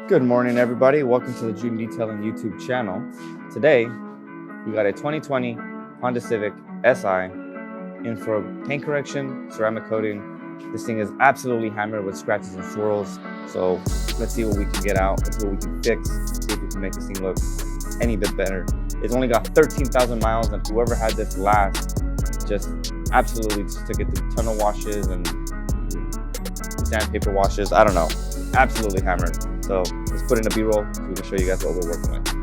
Good morning, everybody. Welcome to the Dream Detailing YouTube channel. Today, we got a 2020 Honda Civic Si in for paint correction, ceramic coating. This thing is absolutely hammered with scratches and swirls. So let's see what we can get out. Let's see what we can fix. See if we can make this thing look any bit better. It's only got 13,000 miles, and whoever had this last just absolutely just took it through tunnel washes and sandpaper washes. I don't know. Absolutely hammered. So let's put in a B-roll so we can show you guys what we're working with.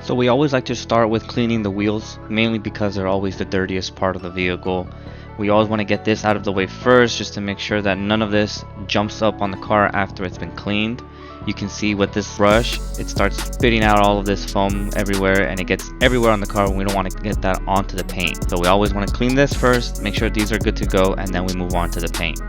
So we always like to start with cleaning the wheels, mainly because they're always the dirtiest part of the vehicle. We always want to get this out of the way first, just to make sure that none of this jumps up on the car after it's been cleaned. You can see with this brush, it starts spitting out all of this foam everywhere, and it gets everywhere on the car, and we don't want to get that onto the paint. So we always want to clean this first, make sure these are good to go, and then we move on to the paint.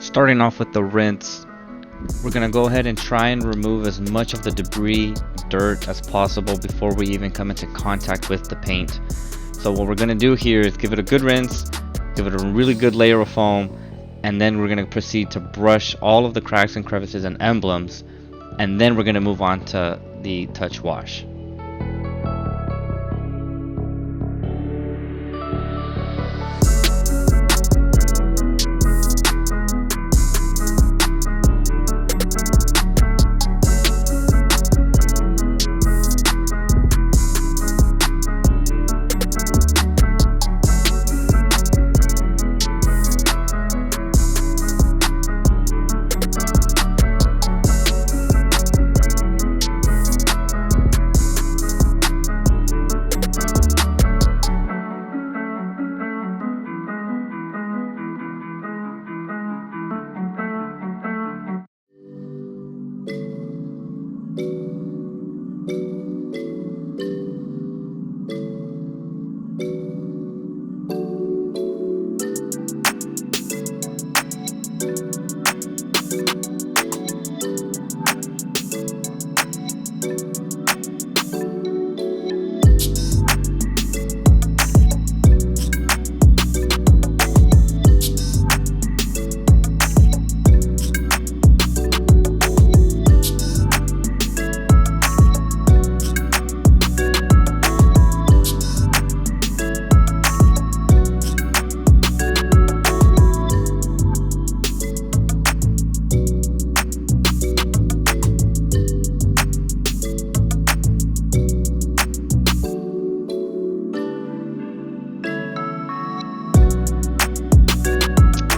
Starting off with the rinse, we're going to go ahead and try and remove as much of the debris, dirt as possible before we even come into contact with the paint. So what we're going to do here is give it a good rinse, give it a really good layer of foam, and then we're going to proceed to brush all of the cracks and crevices and emblems, and then we're going to move on to the touch wash.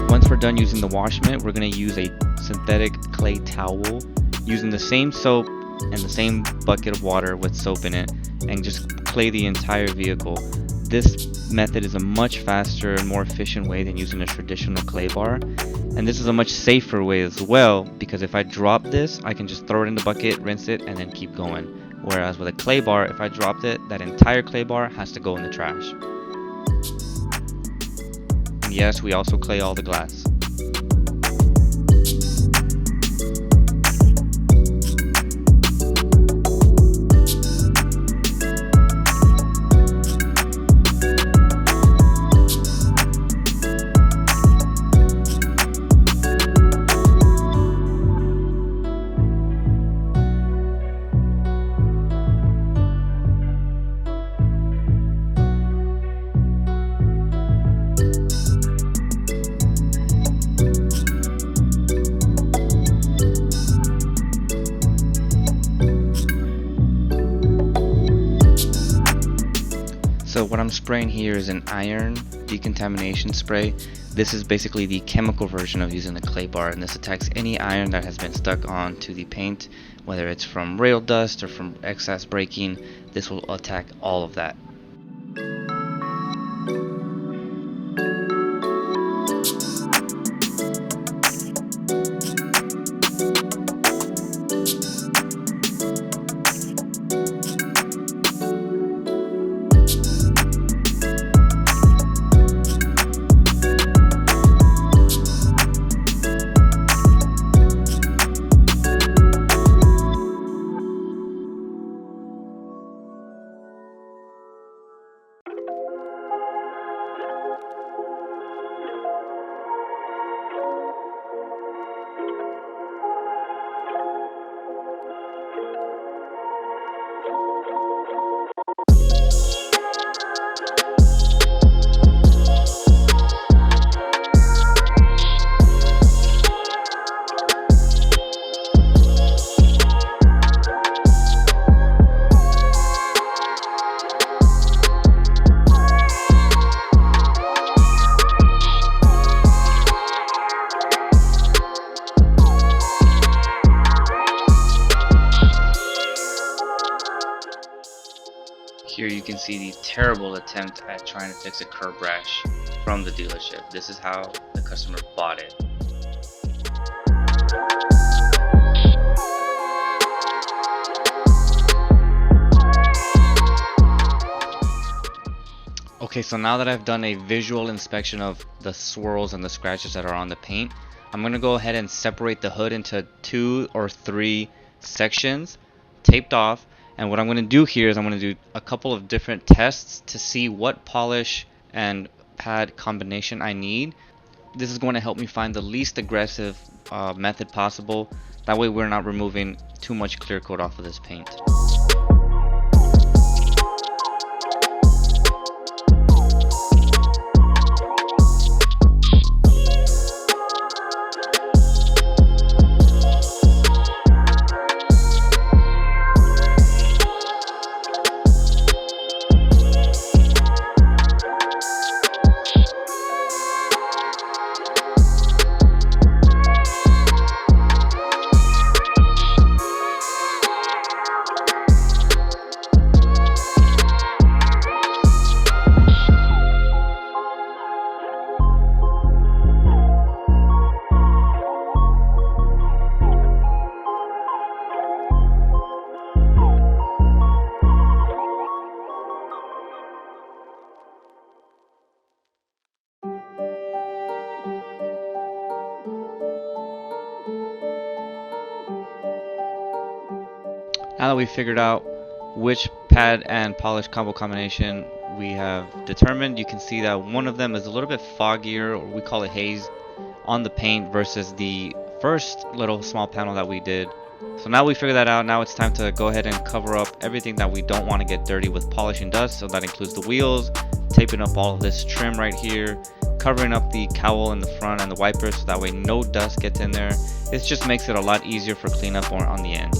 Once we're done using the wash mitt, we're going to use a synthetic clay towel using the same soap and the same bucket of water with soap in it, and just clay the entire vehicle. This method is a much faster and more efficient way than using a traditional clay bar, and this is a much safer way as well, because if I drop this, I can just throw it in the bucket, rinse it, and then keep going. Whereas with a clay bar, if I dropped it, that entire clay bar has to go in the trash. And yes, we also clay all the glass. So what I'm spraying here is an iron decontamination spray. This is basically the chemical version of using the clay bar, and this attacks any iron that has been stuck onto the paint, whether it's from rail dust or from excess braking. This will attack all of that. Here you can see the terrible attempt at trying to fix a curb rash from the dealership. This is how the customer bought it. Okay, so now that I've done a visual inspection of the swirls and the scratches that are on the paint, I'm going to go ahead and separate the hood into 2 or 3 sections, taped off. And what I'm going to do here is I'm going to do a couple of different tests to see what polish and pad combination I need. This is going to help me find the least aggressive method possible. That way we're not removing too much clear coat off of this paint. Now that we've figured out which pad and polish combo combination we have determined, you can see that one of them is a little bit foggier, or we call it haze, on the paint versus the first little small panel that we did. So now we figured that out. Now it's time to go ahead and cover up everything that we don't want to get dirty with polish and dust. So that includes the wheels, taping up all of this trim right here, covering up the cowl in the front and the wipers so that way no dust gets in there. This just makes it a lot easier for cleanup on the end.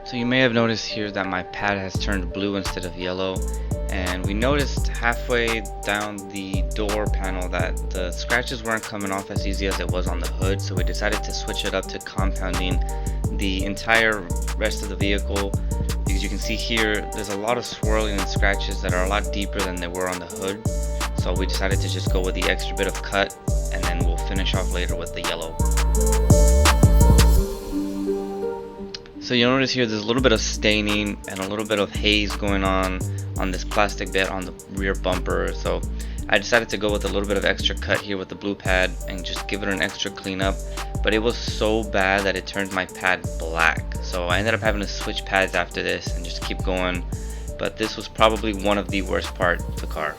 So you may have noticed here that my pad has turned blue instead of yellow, and we noticed halfway down the door panel that the scratches weren't coming off as easy as it was on the hood, so we decided to switch it up to compounding the entire rest of the vehicle, because you can see here there's a lot of swirling and scratches that are a lot deeper than they were on the hood. So we decided to just go with the extra bit of cut, and then we'll finish off later with the yellow. So you'll notice here there's a little bit of staining and a little bit of haze going on this plastic bit on the rear bumper. So I decided to go with a little bit of extra cut here with the blue pad and just give it an extra cleanup. but it was so bad that it turned my pad black. So I ended up having to switch pads after this and just keep going. But this was probably one of the worst parts of the car.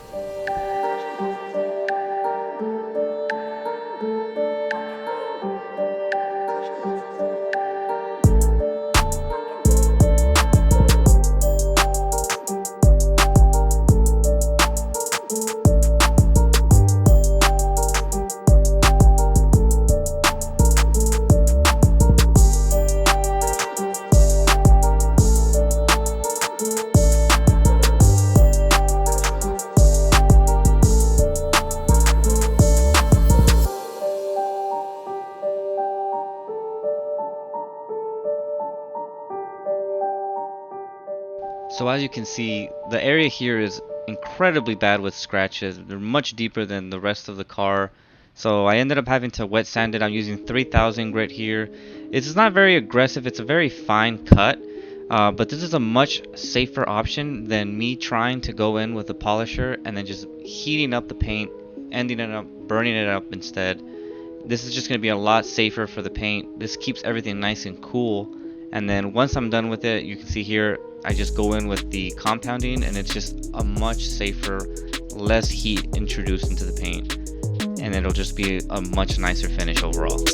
So as you can see, the area here is incredibly bad with scratches. They're much deeper than the rest of the car. So I ended up having to wet sand it. I'm using 3000 grit here. It's not very aggressive, it's a very fine cut. But this is a much safer option than me trying to go in with a polisher and then just heating up the paint, ending it up, burning it up instead. This is just going to be a lot safer for the paint. This keeps everything nice and cool. And then once I'm done with it, you can see here, I just go in with the compounding and it's just a much safer, less heat introduced into the paint. And it'll just be a much nicer finish overall.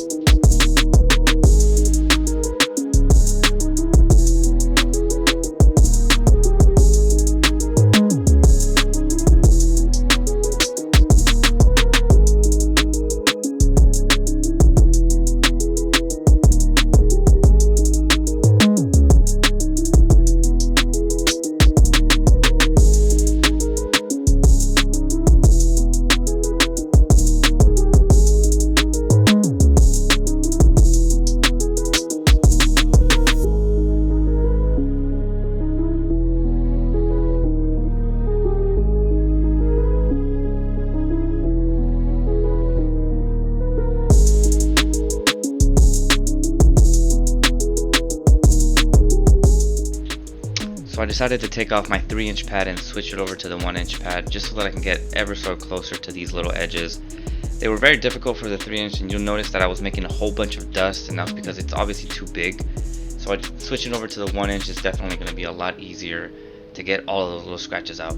So I decided to take off my 3-inch pad and switch it over to the 1-inch pad just so that I can get ever so closer to these little edges. They were very difficult for the 3-inch, and you'll notice that I was making a whole bunch of dust, and that's because it's obviously too big. So switching over to the 1-inch is definitely going to be a lot easier to get all of those little scratches out.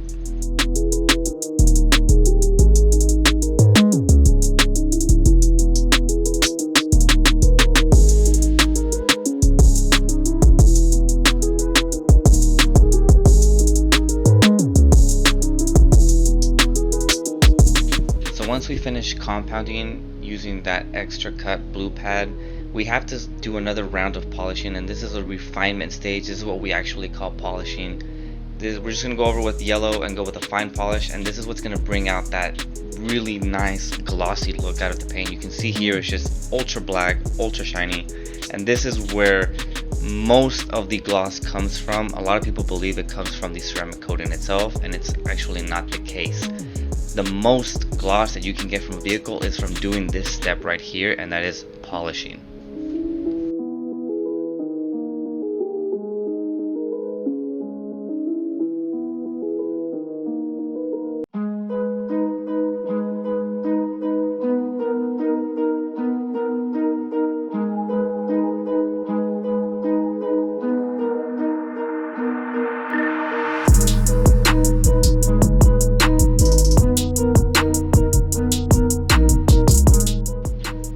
Once we finish compounding using that extra cut blue pad, we have to do another round of polishing, and this is a refinement stage. This is what we actually call polishing. We're just going to go over with yellow and go with a fine polish, and this is what's going to bring out that really nice glossy look out of the paint. You can see here it's just ultra black, ultra shiny, and this is where most of the gloss comes from. A lot of people believe it comes from the ceramic coating itself, and it's actually not the case. The most gloss that you can get from a vehicle is from doing this step right here, and that is polishing.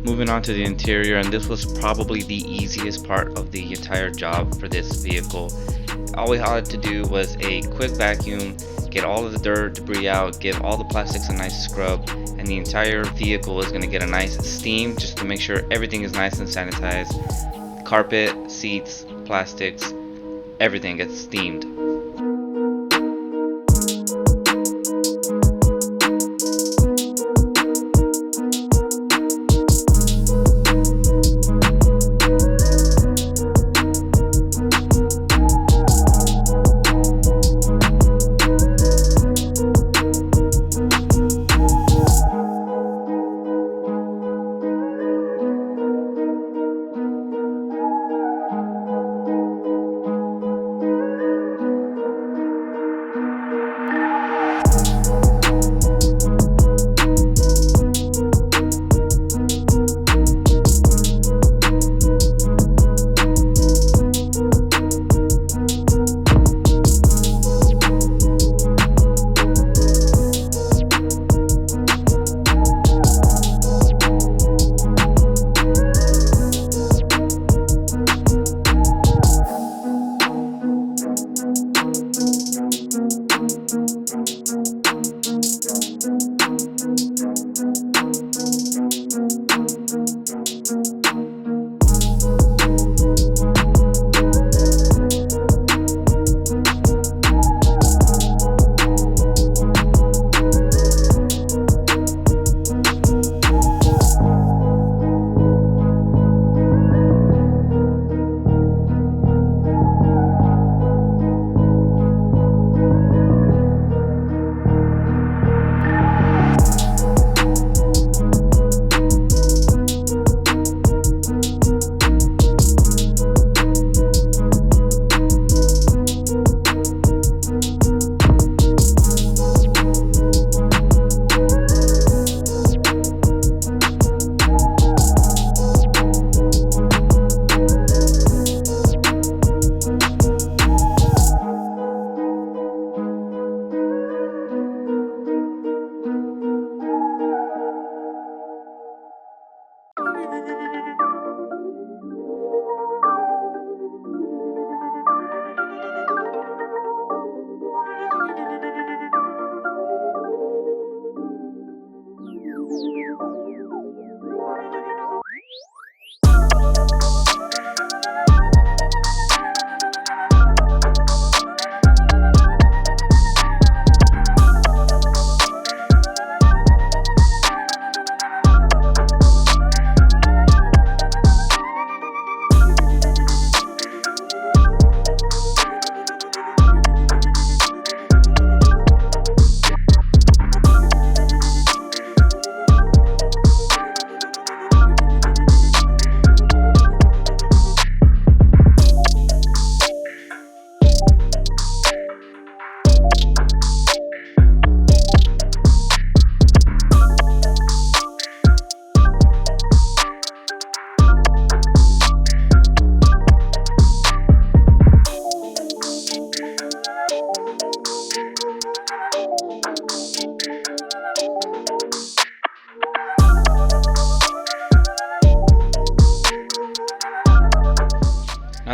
Moving on to the interior, and this was probably the easiest part of the entire job for this vehicle. All we had to do was a quick vacuum, get all of the dirt, debris out, give all the plastics a nice scrub, and the entire vehicle is going to get a nice steam just to make sure everything is nice and sanitized. Carpet, seats, plastics, everything gets steamed.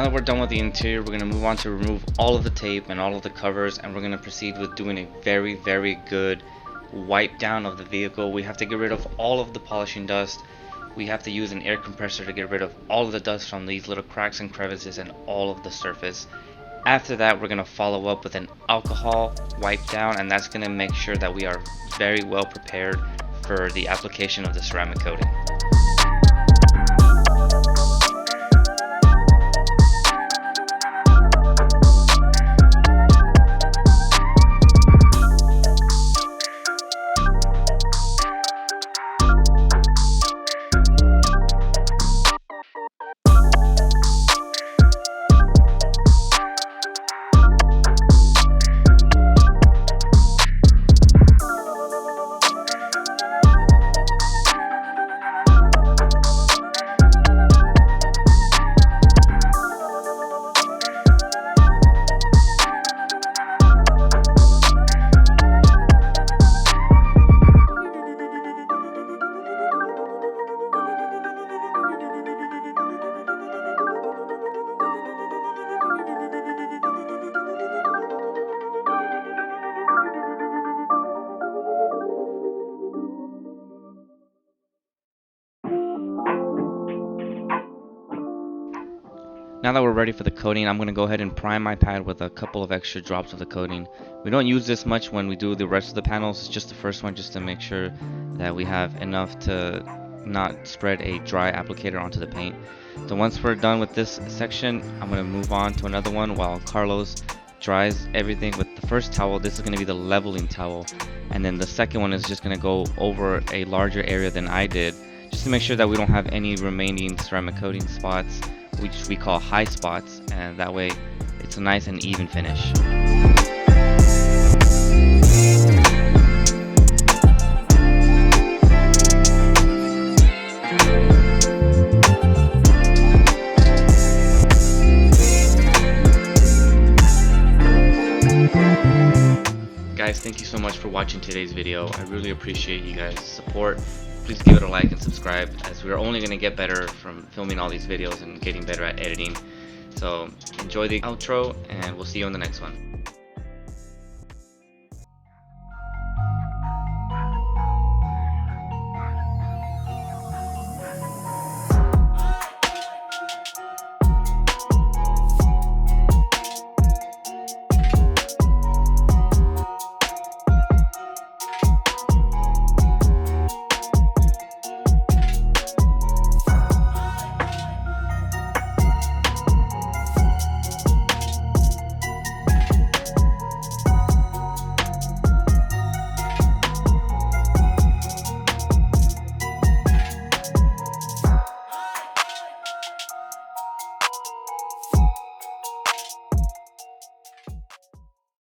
Now that we're done with the interior, we're going to move on to remove all of the tape and all of the covers, and we're going to proceed with doing a very, very good wipe down of the vehicle. We have to get rid of all of the polishing dust. We have to use an air compressor to get rid of all of the dust from these little cracks and crevices and all of the surface. After that, we're going to follow up with an alcohol wipe down, and that's going to make sure that we are very well prepared for the application of the ceramic coating. Now that we're ready for the coating, I'm going to go ahead and prime my pad with a couple of extra drops of the coating. We don't use this much when we do the rest of the panels. It's just the first one, just to make sure that we have enough to not spread a dry applicator onto the paint. So once we're done with this section, I'm going to move on to another one while Carlos dries everything with the first towel. This is going to be the leveling towel, and then the second one is just going to go over a larger area than I did, just to make sure that we don't have any remaining ceramic coating spots, which we call high spots, and that way it's a nice and even finish. Guys, thank you so much for watching today's video. I really appreciate you guys' support. Please give it a like and subscribe, as we're only going to get better from filming all these videos and getting better at editing. So enjoy the outro, and we'll see you on the next one.